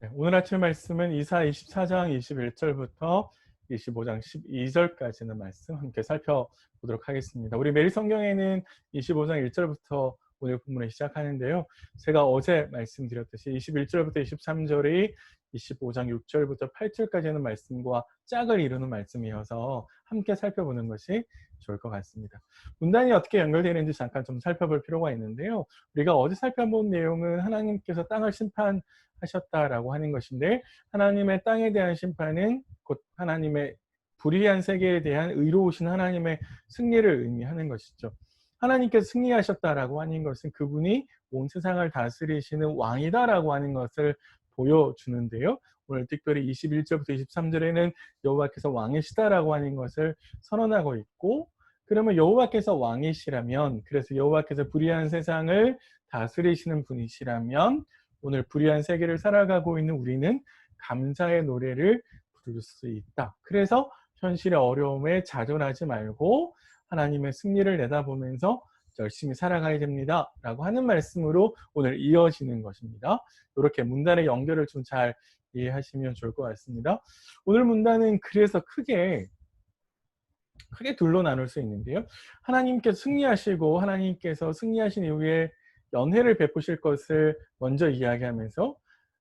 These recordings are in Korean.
네, 오늘 아침 말씀은 이사 24장 21절부터 25장 12절까지 는 말씀 함께 살펴보도록 하겠습니다. 우리 매일 성경에는 25장 1절부터 오늘 본문을 시작하는데요. 제가 어제 말씀드렸듯이 21절부터 23절이 25장 6절부터 8절까지는 말씀과 짝을 이루는 말씀이어서 함께 살펴보는 것이 좋을 것 같습니다. 문단이 어떻게 연결되는지 잠깐 좀 살펴볼 필요가 있는데요. 우리가 어제 살펴본 내용은 하나님께서 땅을 심판하셨다라고 하는 것인데, 하나님의 땅에 대한 심판은 곧 하나님의 불의한 세계에 대한 의로우신 하나님의 승리를 의미하는 것이죠. 하나님께서 승리하셨다라고 하는 것은 그분이 온 세상을 다스리시는 왕이다라고 하는 것을 보여주는데요. 오늘 특별히 21절부터 23절에는 여호와께서 왕이시다라고 하는 것을 선언하고 있고, 그러면 여호와께서 왕이시라면, 그래서 여호와께서 불의한 세상을 다스리시는 분이시라면 오늘 불의한 세계를 살아가고 있는 우리는 감사의 노래를 부를 수 있다. 그래서 현실의 어려움에 자존하지 말고 하나님의 승리를 내다보면서 열심히 살아가야 됩니다 라고 하는 말씀으로 오늘 이어지는 것입니다. 이렇게 문단의 연결을 좀 잘 이해하시면 좋을 것 같습니다. 오늘 문단은 그래서 크게 둘로 나눌 수 있는데요. 하나님께서 승리하시고 하나님께서 승리하신 이후에 연회를 베푸실 것을 먼저 이야기하면서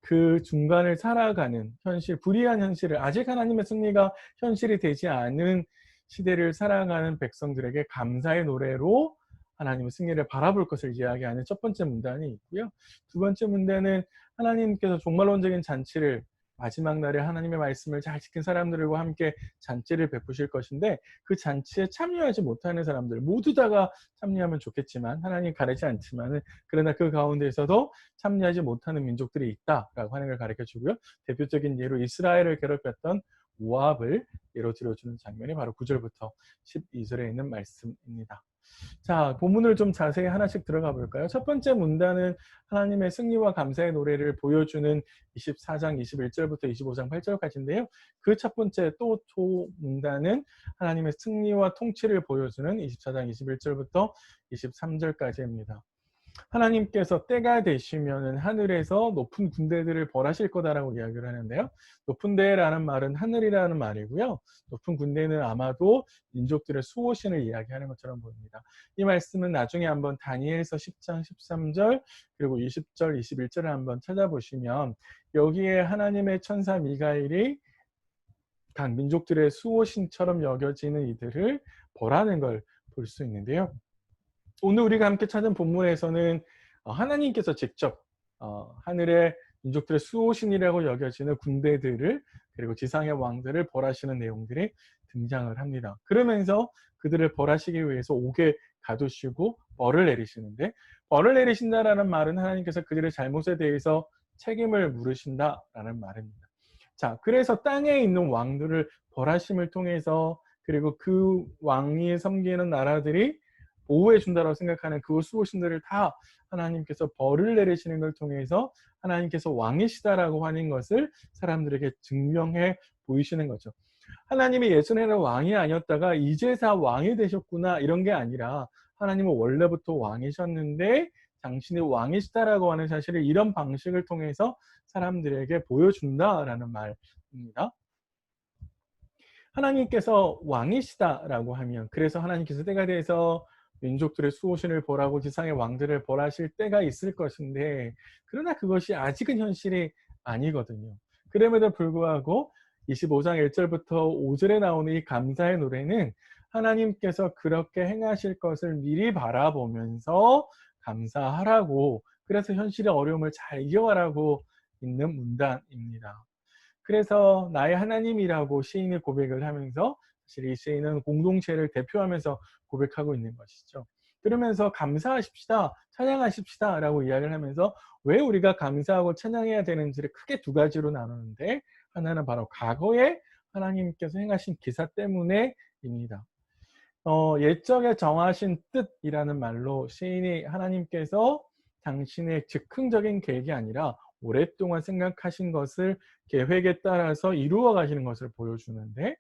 그 중간을 살아가는 현실, 불의한 현실을, 아직 하나님의 승리가 현실이 되지 않은 시대를 살아가는 백성들에게 감사의 노래로 하나님의 승리를 바라볼 것을 이야기하는 첫 번째 문단이 있고요. 두 번째 문단은 하나님께서 종말론적인 잔치를, 마지막 날에 하나님의 말씀을 잘 지킨 사람들과 함께 잔치를 베푸실 것인데, 그 잔치에 참여하지 못하는 사람들 모두 다가 참여하면 좋겠지만 하나님 가리지 않지만은, 그러나 그 가운데에서도 참여하지 못하는 민족들이 있다라고 하는 걸 가르쳐 주고요. 대표적인 예로 이스라엘을 괴롭혔던 모압을 예로 들어주는 장면이 바로 9절부터 12절에 있는 말씀입니다. 자, 본문을 좀 자세히 하나씩 들어가 볼까요? 첫 번째 문단은 하나님의 승리와 감사의 노래를 보여주는 24장 21절부터 25장 8절까지인데요. 그 첫 번째 또 문단은 하나님의 승리와 통치를 보여주는 24장 21절부터 23절까지입니다. 하나님께서 때가 되시면은 하늘에서 높은 군대들을 벌하실 거다라고 이야기를 하는데요. 높은 데라는 말은 하늘이라는 말이고요. 높은 군대는 아마도 민족들의 수호신을 이야기하는 것처럼 보입니다. 이 말씀은 나중에 한번 다니엘서 10장 13절 그리고 20절 21절을 한번 찾아보시면 여기에 하나님의 천사 미가엘이 각 민족들의 수호신처럼 여겨지는 이들을 벌하는 걸 볼 수 있는데요. 오늘 우리가 함께 찾은 본문에서는 하나님께서 직접 하늘의 민족들의 수호신이라고 여겨지는 군대들을, 그리고 지상의 왕들을 벌하시는 내용들이 등장을 합니다. 그러면서 그들을 벌하시기 위해서 옥에 가두시고 벌을 내리시는데, 벌을 내리신다라는 말은 하나님께서 그들의 잘못에 대해서 책임을 물으신다라는 말입니다. 자, 그래서 땅에 있는 왕들을 벌하심을 통해서, 그리고 그 왕이 섬기는 나라들이 보호해 준다고 생각하는 그 수호신들을 다 하나님께서 벌을 내리시는 걸 통해서 하나님께서 왕이시다라고 하는 것을 사람들에게 증명해 보이시는 거죠. 하나님이 예전에는 왕이 아니었다가 이제서 왕이 되셨구나, 이런 게 아니라 하나님은 원래부터 왕이셨는데 당신이 왕이시다라고 하는 사실을 이런 방식을 통해서 사람들에게 보여준다라는 말입니다. 하나님께서 왕이시다라고 하면, 그래서 하나님께서 때가 돼서 민족들의 수호신을 벌하고 지상의 왕들을 벌하실 때가 있을 것인데, 그러나 그것이 아직은 현실이 아니거든요. 그럼에도 불구하고 25장 1절부터 5절에 나오는 이 감사의 노래는 하나님께서 그렇게 행하실 것을 미리 바라보면서 감사하라고, 그래서 현실의 어려움을 잘 이겨가라고 있는 문단입니다. 그래서 나의 하나님이라고 시인이 고백을 하면서, 사실 이 시인은 공동체를 대표하면서 고백하고 있는 것이죠. 그러면서 감사하십시다, 찬양하십시다 라고 이야기를 하면서 왜 우리가 감사하고 찬양해야 되는지를 크게 두 가지로 나누는데, 하나는 바로 과거에 하나님께서 행하신 기사 때문에입니다. 옛적에 정하신 뜻이라는 말로 시인이 하나님께서 당신의 즉흥적인 계획이 아니라 오랫동안 생각하신 것을 계획에 따라서 이루어 가시는 것을 보여주는데,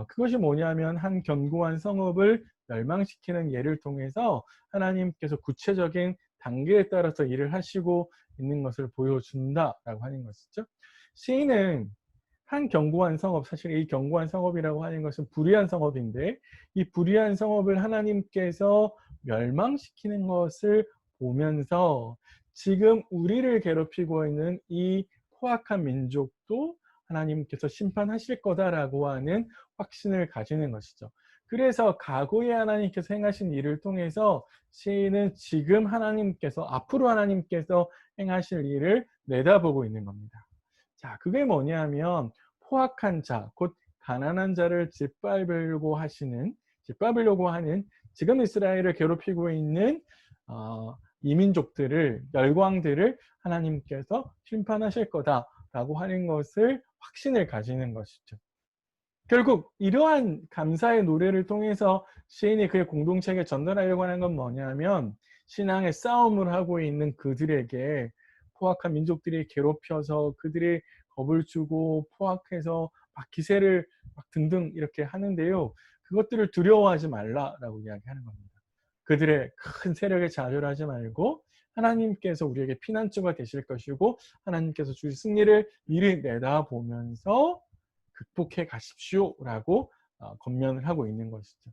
그것이 뭐냐면 한 견고한 성읍을 멸망시키는 예를 통해서 하나님께서 구체적인 단계에 따라서 일을 하시고 있는 것을 보여준다라고 하는 것이죠. 시인은 한 견고한 성읍, 사실 이 견고한 성읍이라고 하는 것은 불의한 성읍인데 이 불의한 성읍을 하나님께서 멸망시키는 것을 보면서 지금 우리를 괴롭히고 있는 이 포악한 민족도 하나님께서 심판하실 거다라고 하는 확신을 가지는 것이죠. 그래서 과거에 하나님께서 행하신 일을 통해서 시인은 지금 하나님께서, 앞으로 하나님께서 행하실 일을 내다보고 있는 겁니다. 자, 그게 뭐냐면 포악한 자, 곧 가난한 자를 짓밟으려고 하는 지금 이스라엘을 괴롭히고 있는 이민족들을, 열광들을 하나님께서 심판하실 거다라고 하는 것을 확신을 가지는 것이죠. 결국 이러한 감사의 노래를 통해서 시인이 그의 공동체에게 전달하려고 하는 건 뭐냐면 신앙의 싸움을 하고 있는 그들에게 포악한 민족들이 괴롭혀서 그들이 겁을 주고 포악해서 막 기세를 막 등등 이렇게 하는데요. 그것들을 두려워하지 말라라고 이야기하는 겁니다. 그들의 큰 세력에 좌절하지 말고 하나님께서 우리에게 피난처가 되실 것이고 하나님께서 주실 승리를 미리 내다보면서 극복해 가십시오라고 권면을 하고 있는 것이죠.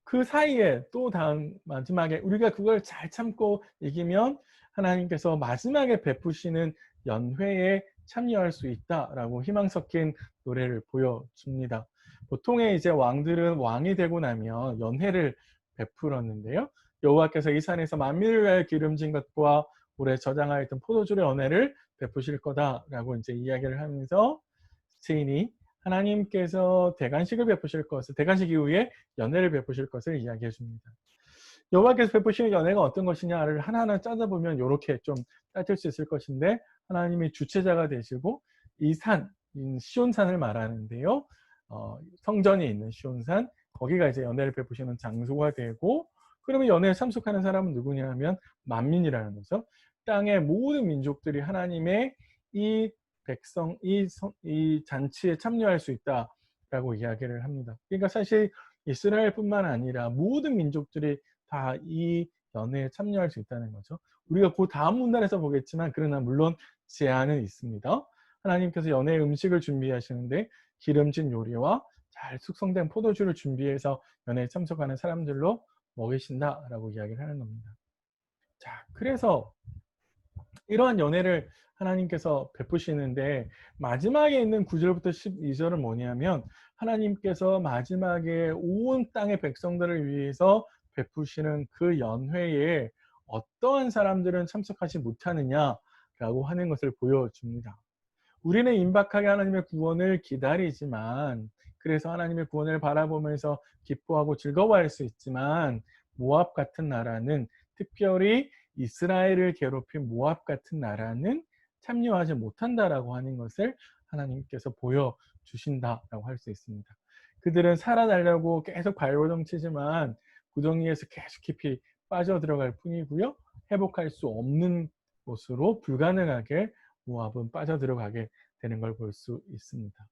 그 사이에 또 다음 마지막에 우리가 그걸 잘 참고 이기면 하나님께서 마지막에 베푸시는 연회에 참여할 수 있다라고 희망 섞인 노래를 보여줍니다. 보통의 이제 왕들은 왕이 되고 나면 연회를 베풀었는데요. 여호와께서 이 산에서 만민을 위하여 기름진 것과 오래 저장하여 있던 포도주의 연회를 베푸실 거다라고 이제 이야기를 하면서 시인이 하나님께서 대관식을 베푸실 것을, 대관식 이후에 연회를 베푸실 것을 이야기해 줍니다. 여호와께서 베푸시는 연회가 어떤 것이냐를 하나하나 찾아보면 이렇게 좀 따질 수 있을 것인데 하나님이 주체자가 되시고 이 산, 시온산을 말하는데요. 성전이 있는 시온산, 거기가 이제 연회를 베푸시는 장소가 되고 그러면 연회에 참석하는 사람은 누구냐 하면 만민이라는 거죠. 땅의 모든 민족들이 하나님의 이 백성, 이 잔치에 참여할 수 있다라고 이야기를 합니다. 그러니까 사실 이스라엘뿐만 아니라 모든 민족들이 다 이 연회에 참여할 수 있다는 거죠. 우리가 그 다음 문단에서 보겠지만 그러나 물론 제한은 있습니다. 하나님께서 연회 음식을 준비하시는데 기름진 요리와 잘 숙성된 포도주를 준비해서 연회에 참석하는 사람들로 먹이신다라고 이야기를 하는 겁니다. 자, 그래서 이러한 연회를 하나님께서 베푸시는데 마지막에 있는 9절부터 12절은 뭐냐면 하나님께서 마지막에 온 땅의 백성들을 위해서 베푸시는 그 연회에 어떠한 사람들은 참석하지 못하느냐라고 하는 것을 보여줍니다. 우리는 임박하게 하나님의 구원을 기다리지만 그래서 하나님의 구원을 바라보면서 기뻐하고 즐거워할 수 있지만 모압 같은 나라는 특별히 이스라엘을 괴롭힌 모압 같은 나라는 참여하지 못한다라고 하는 것을 하나님께서 보여주신다라고 할 수 있습니다. 그들은 살아나려고 계속 발버둥치지만 구덩이에서 계속 깊이 빠져들어갈 뿐이고요. 회복할 수 없는 곳으로 불가능하게 모압은 빠져들어가게 되는 걸 볼 수 있습니다.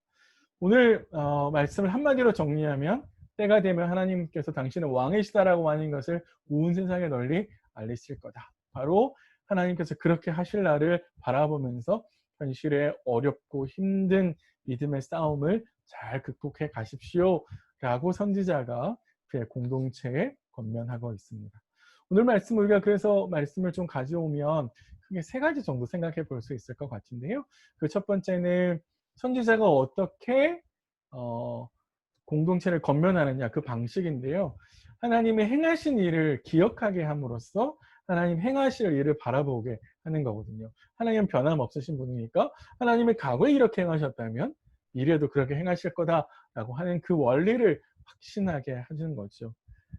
오늘 말씀을 한마디로 정리하면 때가 되면 하나님께서 당신은 왕이시다라고 하는 것을 온 세상에 널리 알리실 거다. 바로 하나님께서 그렇게 하실 날을 바라보면서 현실의 어렵고 힘든 믿음의 싸움을 잘 극복해 가십시오라고 선지자가 그의 공동체에 권면하고 있습니다. 오늘 말씀 우리가 그래서 말씀을 좀 가져오면 크게 세 가지 정도 생각해 볼 수 있을 것 같은데요. 그 첫 번째는 선지자가 어떻게 공동체를 권면하느냐 그 방식인데요. 하나님의 행하신 일을 기억하게 함으로써 하나님 행하실 일을 바라보게 하는 거거든요. 하나님은 변함없으신 분이니까 하나님의 과거에 이렇게 행하셨다면 미래에도 그렇게 행하실 거다라고 하는 그 원리를 확신하게 하는 거죠.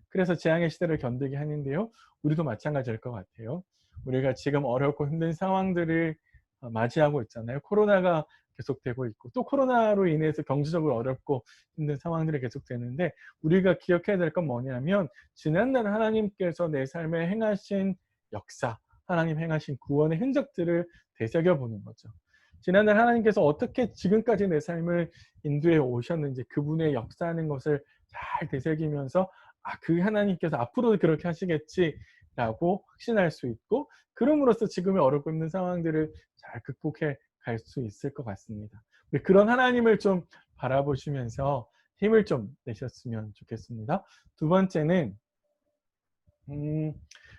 그래서 재앙의 시대를 견디게 하는데요. 우리도 마찬가지일 것 같아요. 우리가 지금 어렵고 힘든 상황들을 맞이하고 있잖아요. 코로나가 계속되고 있고 또 코로나로 인해서 경제적으로 어렵고 힘든 상황들이 계속되는데 우리가 기억해야 될 건 뭐냐면 지난날 하나님께서 내 삶에 행하신 역사, 하나님 행하신 구원의 흔적들을 되새겨보는 거죠. 지난날 하나님께서 어떻게 지금까지 내 삶을 인도해 오셨는지 그분의 역사하는 것을 잘 되새기면서 그 하나님께서 앞으로도 그렇게 하시겠지라고 확신할 수 있고, 그럼으로써 지금의 어렵고 힘든 상황들을 잘 극복해 갈 수 있을 것 같습니다. 우리 그런 하나님을 좀 바라보시면서 힘을 좀 내셨으면 좋겠습니다. 두 번째는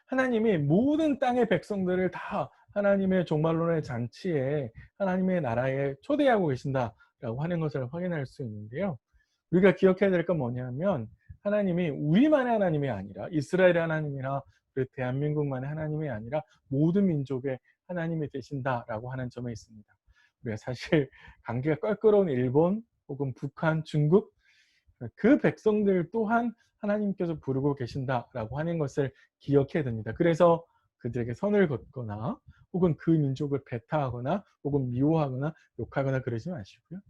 하나님이 모든 땅의 백성들을 다 하나님의 종말론의 잔치에, 하나님의 나라에 초대하고 계신다라고 하는 것을 확인할 수 있는데요. 우리가 기억해야 될 건 뭐냐면, 하나님이 우리만의 하나님이 아니라, 이스라엘의 하나님이나 우리 대한민국만의 하나님이 아니라 모든 민족의 하나님이 되신다라고 하는 점에 있습니다. 우리가 사실 관계가 껄끄러운 일본 혹은 북한, 중국, 그 백성들 또한 하나님께서 부르고 계신다라고 하는 것을 기억해야 됩니다. 그래서 그들에게 선을 걷거나 혹은 그 민족을 배타하거나 혹은 미워하거나 욕하거나 그러지 마시고요.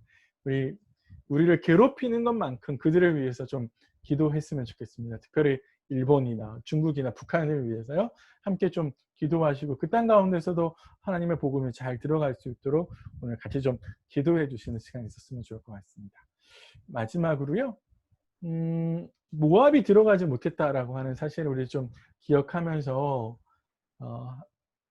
우리를 괴롭히는 것만큼 그들을 위해서 좀 기도했으면 좋겠습니다. 특별히 일본이나 중국이나 북한을 위해서요. 함께 좀 기도하시고 그 땅 가운데서도 하나님의 복음이 잘 들어갈 수 있도록 오늘 같이 좀 기도해 주시는 시간이 있었으면 좋을 것 같습니다. 마지막으로요. 모압이 들어가지 못했다라고 하는 사실을 우리 좀 기억하면서, 어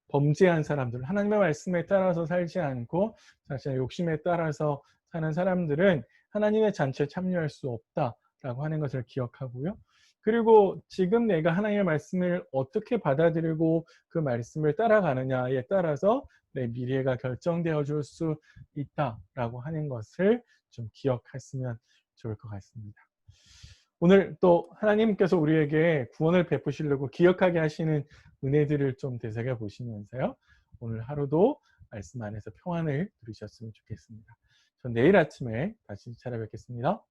범죄한 사람들, 하나님의 말씀에 따라서 살지 않고 자신의 욕심에 따라서 사는 사람들은 하나님의 잔치에 참여할 수 없다라고 하는 것을 기억하고요. 그리고 지금 내가 하나님의 말씀을 어떻게 받아들이고 그 말씀을 따라가느냐에 따라서 내 미래가 결정되어 줄 수 있다라고 하는 것을 좀 기억했으면 좋을 것 같습니다. 오늘 또 하나님께서 우리에게 구원을 베푸시려고 기억하게 하시는 은혜들을 좀 되새겨 보시면서요. 오늘 하루도 말씀 안에서 평안을 누리셨으면 좋겠습니다. 전 내일 아침에 다시 찾아뵙겠습니다.